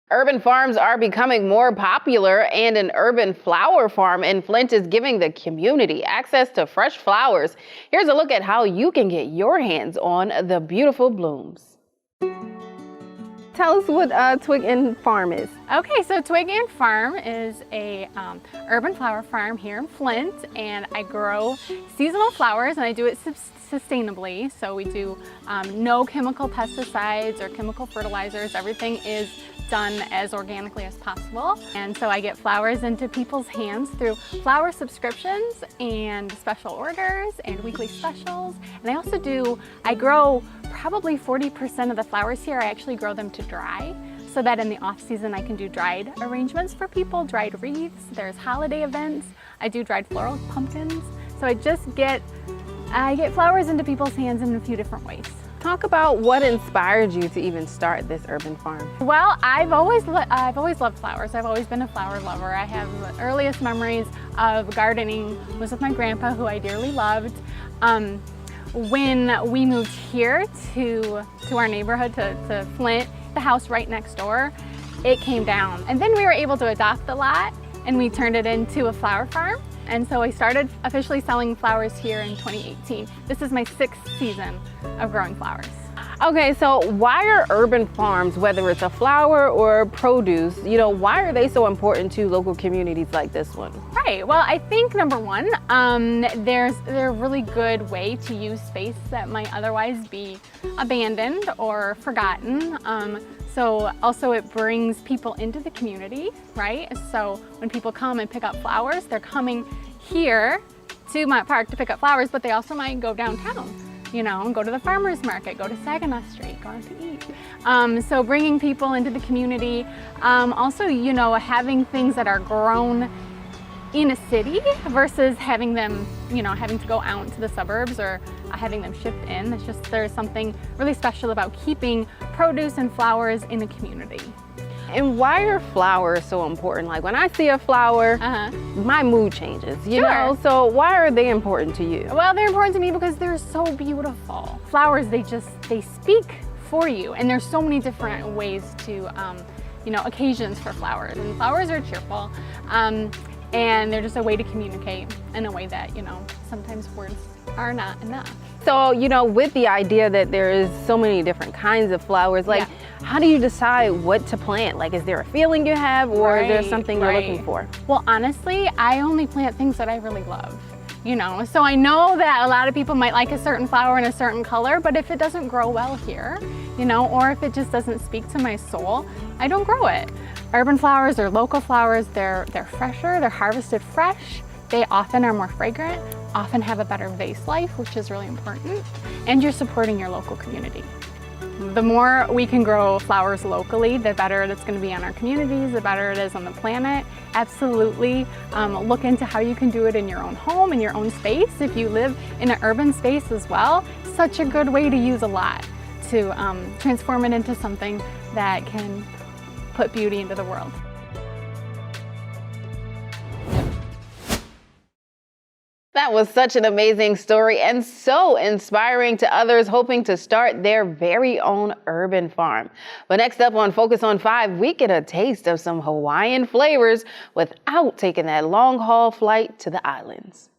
Urban farms are becoming more popular, and an urban flower farm in Flint is giving the community access to fresh flowers. Here's a look at how you can get your hands on the beautiful blooms. Tell us what Twig End Farm is. Okay, so Twig End Farm is a urban flower farm here in Flint, and I grow seasonal flowers, and I do it sustainably. So we do no chemical pesticides or chemical fertilizers. Everything is done as organically as possible. And so I get flowers into people's hands through flower subscriptions and special orders and weekly specials. And I grow probably 40% of the flowers here. I actually grow them to dry, so that in the off season I can do dried arrangements for people, dried wreaths. There's holiday events. I do dried floral pumpkins. So I get flowers into people's hands in a few different ways. Talk about what inspired you to even start this urban farm. Well, I've always loved flowers. I've always been a flower lover. I have the earliest memories of gardening was with my grandpa, who I dearly loved. When we moved here to our neighborhood, to Flint, the house right next door, it came down. And then we were able to adopt the lot, and we turned it into a flower farm. And so I started officially selling flowers here in 2018. This is my 6th season of growing flowers. Okay, so why are urban farms, whether it's a flower or produce, why are they so important to local communities like this one? Right, well, I think number one, they're a really good way to use space that might otherwise be abandoned or forgotten. So also it brings people into the community, right? So when people come and pick up flowers, they're coming here to Mott Park to pick up flowers, but they also might go downtown, and go to the farmer's market, go to Saginaw Street, go out to eat. So bringing people into the community, also, having things that are grown in a city versus having them, having to go out into the suburbs or having them shipped in. There's something really special about keeping produce and flowers in the community. And why are flowers so important? Like when I see a flower, my mood changes, you know? So why are they important to you? Well, they're important to me because they're so beautiful. Flowers, they speak for you. And there's so many different ways to, occasions for flowers. And flowers are cheerful. And they're just a way to communicate in a way that, sometimes words are not enough. So, with the idea that there is so many different kinds of flowers, how do you decide what to plant? Like, is there a feeling you have, or is there something you're looking for? Well, honestly, I only plant things that I really love. So I know that a lot of people might like a certain flower in a certain color, but if it doesn't grow well here, or if it just doesn't speak to my soul, I don't grow it. Urban flowers or local flowers, they're fresher, they're harvested fresh, they often are more fragrant, often have a better vase life, which is really important, and you're supporting your local community. The more we can grow flowers locally, the better it's going to be on our communities, the better it is on the planet. Absolutely look into how you can do it in your own home, in your own space. If you live in an urban space as well, such a good way to use a lot to transform it into something that can put beauty into the world. That was such an amazing story and so inspiring to others hoping to start their very own urban farm. But next up on Focus on 5, we get a taste of some Hawaiian flavors without taking that long haul flight to the islands.